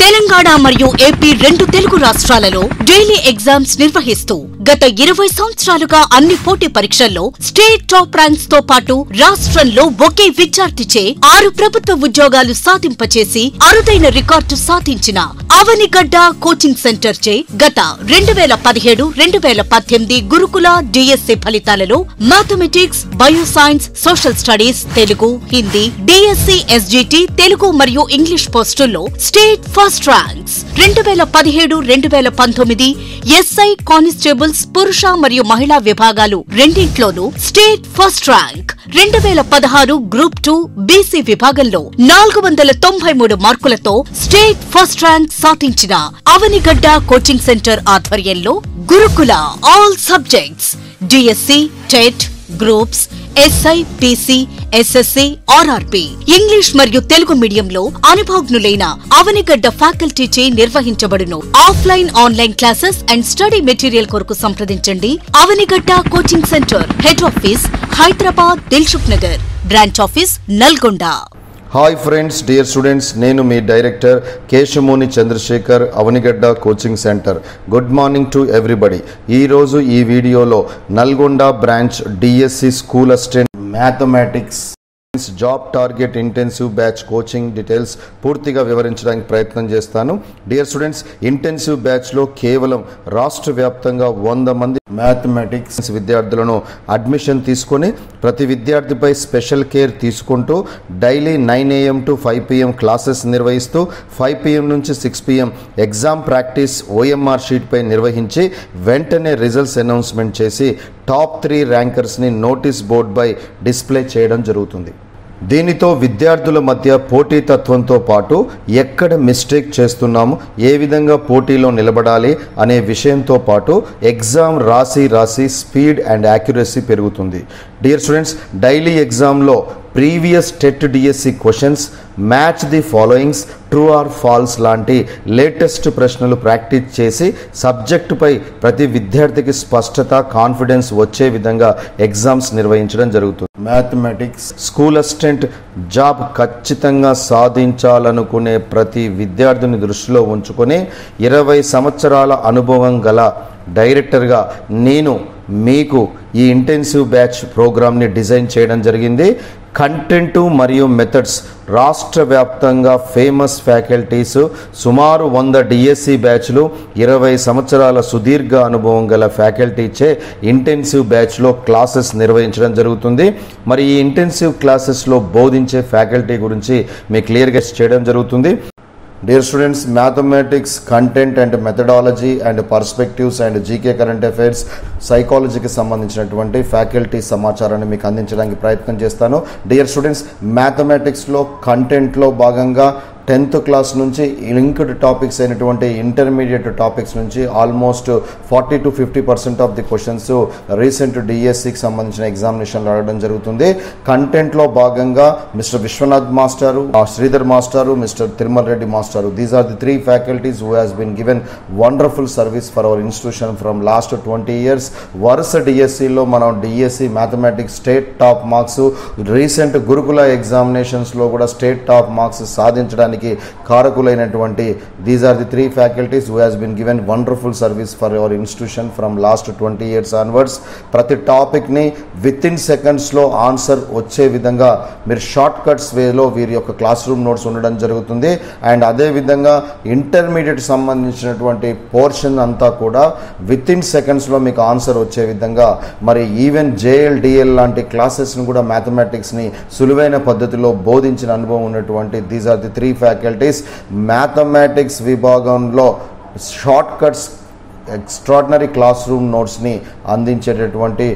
తెలంగాణ మరియు ఏపీ రెండు తెలుగు రాష్ట్రాలలో డైలీ ఎగ్జామ్స్ నిర్వహిస్తూ గత 20 సంవత్సరాలుగా అన్ని పోటీ పరీక్షల్లో స్టేట్ టాప్ ర్యాంక్స్ తో పాటు రాష్ట్రంలో ఒకే విద్యార్థిచే 6 ప్రభుత్వ ఉద్యోగాలు సాధింపచేసి అరుదైన రికార్డు సాధించిన అవనిగడ్డ కోచింగ్ సెంటర్ చే గత 2017-2018 గురుకుల డిఎస్సి ఫలితాలలో mathematics, bioscience, social studies, Telugu, Hindi, DSC, SGT, Telugu మరియు ఇంగ్లీష్ పోస్టుల్లో state first ranks 2017-2019 SI constables పురుష మరియు మహిళా విభాగాలు రెండింట్లోనూ state first rank 2016 group 2 BC విభాగంలో 493 మార్కులతో స్టేట్ ఫస్ట్ ర్యాంక్ సాధించిన అవనిగడ్డ కోచింగ్ సెంటర్ ఆధ్వర్యంలో గురుకుల all subjects DSC, TET, groups, SI, PC, SSC, RRP, English మరియు తెలుగు మీడియంలో అనుభవజ్ఞులైన అవనిగడ్డ ఫ్యాకల్టీచే నిర్వహించబడును. Offline, online classes and study material కొరకు సంప్రదించండి. Avanigadda coaching centre, head office Hyderabad, Dilsukhnagar, branch office Nalgonda. Hi friends, dear students, నేను మీ director Keshamuni Chandrashekar, Avanigadda coaching centre. Good morning to everybody. ఈరోజు ఈ వీడియోలో Nalgonda branch DSC school assistant mathematics job target intensive batch coaching details పూర్తిగా వివరించడానికి ప్రయత్నం చేస్తాను. డియర్ స్టూడెంట్స్, ఇంటెన్సివ్ బ్యాచ్లో కేవలం రాష్ట్ర వ్యాప్తంగా 100 మంది మ్యాథమెటిక్స్ విద్యార్థులను అడ్మిషన్ తీసుకొని ప్రతి విద్యార్థిపై స్పెషల్ కేర్ తీసుకుంటూ daily 9 AM to 5 PM classes నిర్వహిస్తూ 5 PM నుంచి 6 PM ఎగ్జామ్ ప్రాక్టీస్ OMR షీట్పై నిర్వహించి వెంటనే రిజల్ట్స్ అనౌన్స్మెంట్ చేసి టాప్ 3 ర్యాంకర్స్ని నోటీస్ బోర్డుపై డిస్ప్లే చేయడం జరుగుతుంది. దీనితో విద్యార్థుల మధ్య పోటీతత్వంతో పాటు ఎక్కడ మిస్టేక్ చేస్తున్నాము, ఏ విధంగా పోటీలో నిలబడాలి అనే విషయంతో పాటు ఎగ్జామ్ రాసి స్పీడ్ అండ్ యాక్యురసీ పెరుగుతుంది. డియర్ స్టూడెంట్స్, డైలీ ఎగ్జామ్లో previous TET DSC questions, match the followings, true or false లాంటి లేటెస్ట్ ప్రశ్నలు ప్రాక్టీస్ చేసి సబ్జెక్టుపై ప్రతి విద్యార్థికి స్పష్టత, కాన్ఫిడెన్స్ వచ్చే విధంగా ఎగ్జామ్స్ నిర్వహించడం జరుగుతుంది. మ్యాథమెటిక్స్ స్కూల్ అసిస్టెంట్ జాబ్ ఖచ్చితంగా సాధించాలనుకునే ప్రతి విద్యార్థిని దృష్టిలో ఉంచుకొని 20 సంవత్సరాల అనుభవం గల డైరెక్టర్గా నేను మీకు ఈ ఇంటెన్సివ్ బ్యాచ్ ప్రోగ్రామ్ని డిజైన్ చేయడం జరిగింది. కంటెంట్ మరియు మెథడ్స్ రాష్ట్ర వ్యాప్తంగా ఫేమస్ ఫ్యాకల్టీస్, సుమారు 100 డిఎస్సి బ్యాచ్లు, 20 సంవత్సరాల సుదీర్ఘ అనుభవం గల ఫ్యాకల్టీచే ఇంటెన్సివ్ బ్యాచ్లో క్లాసెస్ నిర్వహించడం జరుగుతుంది. మరి ఈ ఇంటెన్సివ్ క్లాసెస్లో బోధించే ఫ్యాకల్టీ గురించి మీకు క్లియర్గా చేయడం జరుగుతుంది. Dear students, mathematics content and methodology and perspectives and GK current affairs, సైకాలజీకి సంబంధించినటువంటి ఫ్యాకల్టీ సమాచారాన్ని మీకు అందించడానికి ప్రయత్నం చేస్తాను. డియర్ స్టూడెంట్స్, మ్యాథమెటిక్స్లో కంటెంట్లో భాగంగా 10th క్లాస్ నుంచి లింక్డ్ టాపిక్స్ అయినటువంటి ఇంటర్మీడియట్ టాపిక్స్ నుంచి almost 40 to 50% of the questions recent డిఎస్సికి సంబంధించిన ఎగ్జామినేషన్లో అడగడం జరుగుతుంది. కంటెంట్లో భాగంగా మిస్టర్ విశ్వనాథ్ మాస్టారు, శ్రీధర్ మాస్టారు, మిస్టర్ తిరుమల రెడ్డి మాస్టారు, these are the 3 faculties who has been given wonderful service for our institution from last 20 years. వరుస డిఎస్సిలో మనం DSC mathematics state top marks, recent గురుకుల ఎగ్జామినేషన్స్లో కూడా స్టేట్ టాప్ మార్క్స్ సాధించడానికి కారకులైనటువంటి these are the 3 faculties who has been given wonderful service for our institution from last 20 years onwards. ప్రతి టాపిక్ని వితిన్ సెకండ్స్లో ఆన్సర్ వచ్చే విధంగా మీరు షార్ట్ కట్స్ వేలో వీరి యొక్క క్లాస్ రూమ్ నోట్స్ ఉండడం జరుగుతుంది. అండ్ అదేవిధంగా ఇంటర్మీడియట్ సంబంధించినటువంటి పోర్షన్ అంతా కూడా వితిన్ సెకండ్స్లో మీకు ఆన్సర్ వచ్చే విధంగా, మరి ఈవెన్ జేఎల్ డిఎల్ లాంటి క్లాసెస్ని కూడా మ్యాథమెటిక్స్ని సులువైన పద్ధతిలో బోధించిన అనుభవం ఉన్నటువంటి these are the 3 faculties. Mathematics విభాగంలో shortcuts, extraordinary classroom నోట్స్ని అందించేటటువంటి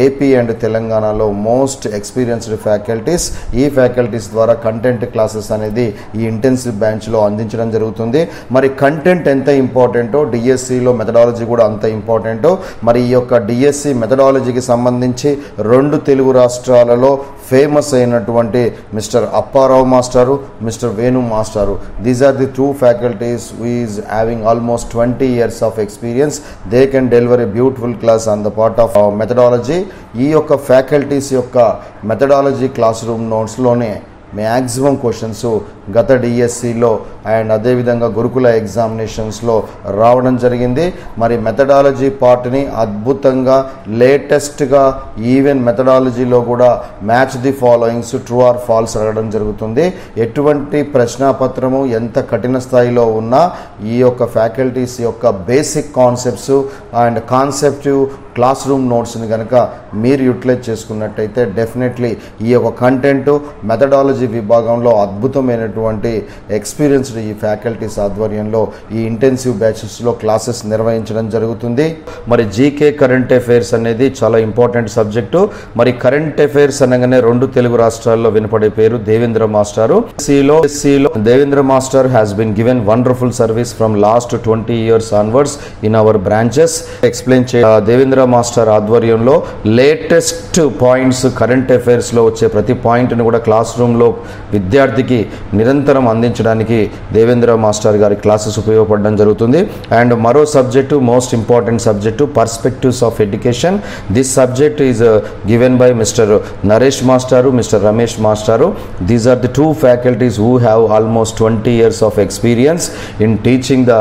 ఏపీ అండ్ తెలంగాణలో మోస్ట్ ఎక్స్పీరియన్స్డ్ ఫ్యాకల్టీస్. ఈ ఫ్యాకల్టీస్ ద్వారా కంటెంట్ క్లాసెస్ అనేది ఈ ఇంటెన్సివ్ బ్రాంచ్లో అందించడం జరుగుతుంది. మరి కంటెంట్ ఎంత ఇంపార్టెంటో డిఎస్సిలో మెథడాలజీ కూడా అంత ఇంపార్టెంటో. మరి ఈ యొక్క డిఎస్సి మెథడాలజీకి సంబంధించి 2 తెలుగు రాష్ట్రాలలో ఫేమస్ అయినటువంటి మిస్టర్ అప్పారావు మాస్టారు, మిస్టర్ వేణు మాస్టారు, these are the 2 faculties who is having almost 20 years of experience. They can deliver a beautiful class on the part of methodology. ఈ యొక్క ఫ్యాకల్టీస్ యొక్క మెథడాలజీ క్లాస్ రూమ్ నోట్స్లోనే మ్యాక్సిమం క్వశ్చన్స్ గత డిఎస్సిలో and అదేవిధంగా గురుకుల ఎగ్జామినేషన్స్లో రావడం జరిగింది. మరి మెథడాలజీ పార్ట్ని అద్భుతంగా లేటెస్ట్గా ఈవెన్ మెథడాలజీలో కూడా match the followings true or false అడగడం జరుగుతుంది. ఎటువంటి ప్రశ్నాపత్రము ఎంత కఠిన స్థాయిలో ఉన్నా ఈ యొక్క ఫ్యాకల్టీస్ యొక్క basic concepts and conceptive classroom నోట్స్ని కనుక మీరు యూటిలైజ్ చేసుకున్నట్టయితే డెఫినెట్లీ ఈ యొక్క కంటెంట్ మెథడాలజీ విభాగంలో అద్భుతమైనటువంటి ఎక్స్పీరియన్స్డ్ ఈ ఫ్యాకల్టీస్ ఆధ్వర్యంలో ఈ ఇంటెన్సివ్ బ్యాచెస్లో క్లాసెస్ నిర్వహించడం జరుగుతుంది. మరి జీకే కరెంట్ అఫైర్స్ అనేది చాలా ఇంపార్టెంట్ సబ్జెక్టు. మరి కరెంట్ అఫైర్స్ అనగానే రెండు తెలుగు రాష్ట్రాల్లో వినపడే పేరు దేవేంద్ర మాస్టారు. సిలో Devendra master has been given wonderful service from last 20 years onwards in our branches. Explain Devendra master ఆధ్వర్యంలో లేటెస్ట్ పాయింట్స్ కరెంట్ అఫైర్స్లో వచ్చే ప్రతి పాయింట్ని కూడా క్లాస్ రూమ్లో విద్యార్థికి నిరంతరం అందించడానికి దేవేంద్ర మాస్టర్ గారి క్లాసెస్ ఉపయోగపడడం జరుగుతుంది. అండ్ మరో subject most important subject perspectives of education. This subject is given by mister Naresh మాస్టారు, మిస్టర్ రమేష్ మాస్టారు. These are the 2 faculties who have almost 20 years of experience in teaching the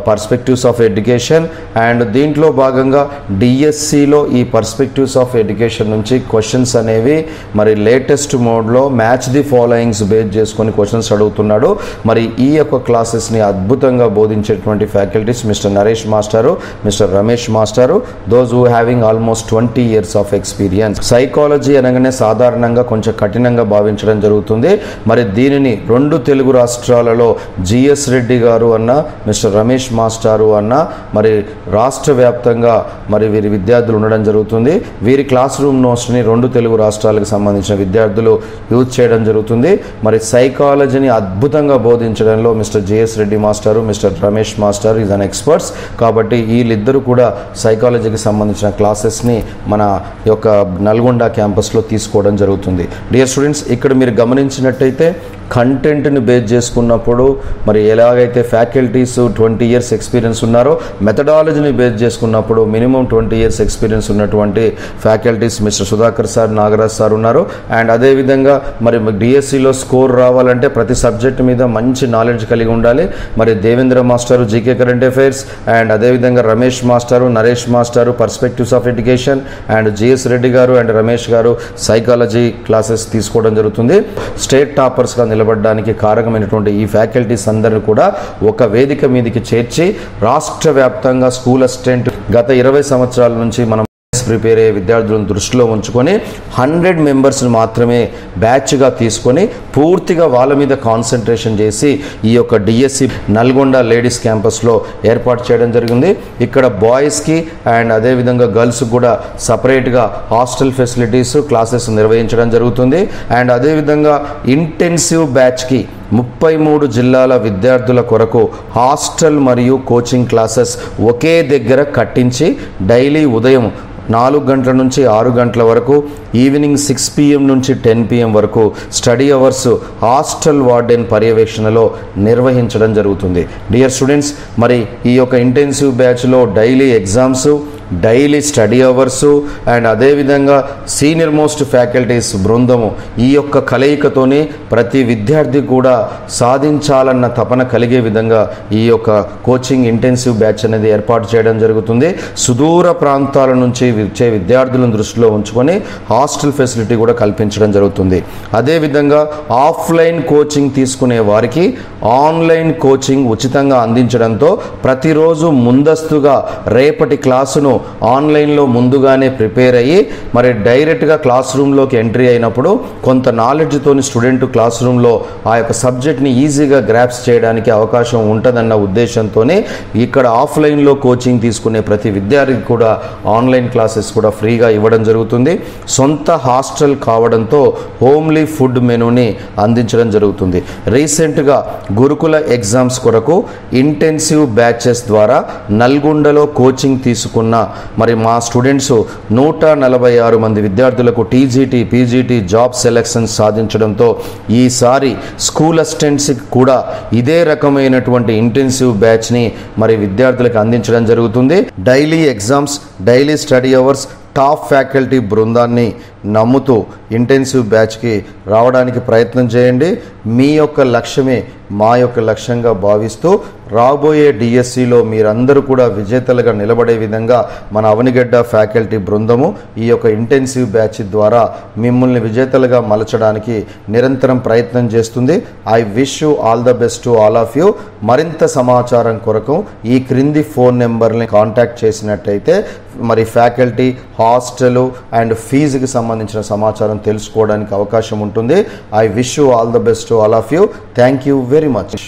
perspectives of education. And దీంట్లో భాగంగా డిఎస్సిలో ఈ perspectives of education నుంచి questions అనేవి మరి latest మోడ్లో మ్యాచ్ ది ఫాలోయింగ్స్ బేస్ చేసుకొని క్వశ్చన్స్ అడుగుతున్నాడు. మరి ఈ యొక్క క్లాసెస్ని అద్భుతంగా బోధించేటువంటి ఫ్యాకల్టీస్ మిస్టర్ నరేష్ మాస్టారు, మిస్టర్ రమేష్ మాస్టారు, those who having almost 20 years of experience. Psychology అనగానే సాధారణంగా కొంచెం కఠినంగా భావించడం జరుగుతుంది. మరి దీనిని రెండు తెలుగు రాష్ట్రాలలో జిఎస్ రెడ్డి గారు అన్న, మిస్టర్ రమేష్ మాస్టారు అన్న మరి రాష్ట్ర వ్యాప్తంగా మరి వీరి విద్యార్థులు ఉండడం జరుగుతుంది. వీరి క్లాస్ రూమ్ నోట్స్ని రెండు తెలుగు రాష్ట్రాలకు సంబంధించిన విద్యార్థులు యూజ్ చేయడం జరుగుతుంది. మరి సైకాలజీని అద్భుతంగా బోధించడంలో మిస్టర్ జిఎస్ రెడ్డి మాస్టారు, mister Ramesh master is an experts. కాబట్టి వీళ్ళిద్దరూ కూడా సైకాలజీకి సంబంధించిన క్లాసెస్ని మన యొక్క నల్గొండ క్యాంపస్లో తీసుకోవడం జరుగుతుంది. డియర్ స్టూడెంట్స్, ఇక్కడ మీరు గమనించినట్టయితే కంటెంట్ని బేస్ చేసుకున్నప్పుడు మరి ఎలాగైతే ఫ్యాకల్టీస్ 20 years ఎక్స్పీరియన్స్ ఉన్నారో మెథడాలజీని బేస్ చేసుకున్నప్పుడు మినిమం 20 years ఎక్స్పీరియన్స్ ఉన్నటువంటి faculties mister Sudhakar sir, Nagaraj sir ఉన్నారు. అండ్ అదేవిధంగా మరి డిఎస్సిలో స్కోర్ రావాలంటే ప్రతి సబ్జెక్ట్ మీద మంచి నాలెడ్జ్ కలిగి ఉండాలి. మరి దేవేంద్ర మాస్టారు జీకే కరెంట్ అఫైర్స్, అండ్ అదేవిధంగా రమేష్ మాస్టారు, నరేష్ మాస్టారు perspectives of education, and GS Reddy గారు అండ్ రమేష్ గారు సైకాలజీ క్లాసెస్ తీసుకోవడం జరుగుతుంది. స్టేట్ టాపర్స్గా నిలబడడానికి కారకమైనటువంటి ఈ ఫ్యాకల్టీస్ అందరూ కూడా ఒక వేదిక మీదకి చేర్చి రాష్ట్ర వ్యాప్తంగా స్కూల్ అసిస్టెంట్ గత 20 సంవత్సరాల నుంచి మనం ప్రిపేర్ అయ్యే విద్యార్థులను దృష్టిలో ఉంచుకొని 100 మెంబర్స్ని మాత్రమే బ్యాచ్గా తీసుకొని పూర్తిగా వాళ్ళ మీద కాన్సన్ట్రేషన్ చేసి ఈ యొక్క డిఎస్సి నల్గొండ లేడీస్ క్యాంపస్లో ఏర్పాటు చేయడం జరిగింది. ఇక్కడ బాయ్స్కి అండ్ అదేవిధంగా గర్ల్స్కి కూడా సపరేట్గా హాస్టల్ ఫెసిలిటీస్ క్లాసెస్ నిర్వహించడం జరుగుతుంది. అండ్ అదేవిధంగా ఇంటెన్సివ్ బ్యాచ్కి 33 జిల్లాల విద్యార్థుల కొరకు హాస్టల్ మరియు కోచింగ్ క్లాసెస్ ఒకే దగ్గర కట్టించి డైలీ ఉదయం 4 గంటల నుంచి 6 గంటల వరకు, ఈవినింగ్ 6 PM నుంచి 10 PM వరకు స్టడీ అవర్స్ హాస్టల్ వార్డెన్ పర్యవేక్షణలో నిర్వహించడం జరుగుతుంది. డియర్ స్టూడెంట్స్, మరి ఈ యొక్క ఇంటెన్సివ్ బ్యాచ్లో daily exams, daily study hours and అదేవిధంగా సీనియర్ మోస్ట్ ఫ్యాకల్టీస్ బృందము ఈ యొక్క కలయికతోనే ప్రతి విద్యార్థి కూడా సాధించాలన్న తపన కలిగే విధంగా ఈ యొక్క కోచింగ్ ఇంటెన్సివ్ బ్యాచ్ అనేది ఏర్పాటు చేయడం జరుగుతుంది. సుదూర ప్రాంతాల నుంచి వచ్చే విద్యార్థులను దృష్టిలో ఉంచుకొని హాస్టల్ ఫెసిలిటీ కూడా కల్పించడం జరుగుతుంది. అదేవిధంగా ఆఫ్లైన్ కోచింగ్ తీసుకునే వారికి ఆన్లైన్ కోచింగ్ ఉచితంగా అందించడంతో ప్రతిరోజు ముందస్తుగా రేపటి క్లాసును ఆన్లైన్లో ముందుగానే ప్రిపేర్ అయ్యి మరి డైరెక్ట్గా క్లాస్ రూమ్లోకి ఎంట్రీ అయినప్పుడు కొంత నాలెడ్జ్తోని స్టూడెంట్ క్లాస్ రూమ్లో ఆ యొక్క సబ్జెక్ట్ని ఈజీగా గ్రాప్స్ చేయడానికి అవకాశం ఉంటుందన్న ఉద్దేశంతోనే ఇక్కడ ఆఫ్లైన్లో కోచింగ్ తీసుకునే ప్రతి విద్యార్థికి కూడా ఆన్లైన్ క్లాసెస్ కూడా ఫ్రీగా ఇవ్వడం జరుగుతుంది. సొంత హాస్టల్ కావడంతో హోమ్లీ ఫుడ్ మెనూని అందించడం జరుగుతుంది. రీసెంట్గా గురుకుల ఎగ్జామ్స్ కొరకు ఇంటెన్సివ్ బ్యాచెస్ ద్వారా నల్గొండలో కోచింగ్ తీసుకున్న మరి మా స్టూడెంట్స్ 146 మంది విద్యార్థులకు టీజీటీ, పీజీటీ జాబ్ సెలెక్షన్ సాధించడంతో ఈసారి స్కూల్ అసిస్టెంట్స్కి కూడా ఇదే రకమైనటువంటి ఇంటెన్సివ్ బ్యాచ్ని మరి విద్యార్థులకు అందించడం జరుగుతుంది. Daily exams, daily study hours, top faculty బృందాన్ని నమ్ముతూ ఇంటెన్సివ్ బ్యాచ్కి రావడానికి ప్రయత్నం చేయండి. మీ యొక్క లక్ష్యమే మా యొక్క లక్ష్యంగా భావిస్తూ రాబోయే డిఎస్సిలో మీరందరూ కూడా విజేతలుగా నిలబడే విధంగా మన అవనిగడ్డ ఫ్యాకల్టీ బృందము ఈ యొక్క ఇంటెన్సివ్ బ్యాచ్ ద్వారా మిమ్మల్ని విజేతలుగా మలచడానికి నిరంతరం ప్రయత్నం చేస్తుంది. I wish you all the best to all of you. మరింత సమాచారం కొరకు ఈ క్రింది ఫోన్ నెంబర్ని కాంటాక్ట్ చేసినట్టయితే మరి ఫ్యాకల్టీ, హాస్టల్ అండ్ ఫీజుకి సంబంధించిన సమాచారం తెలుసుకోవడానికి అవకాశం ఉంటుంది. I wish you all the best to all of you. Thank you very much.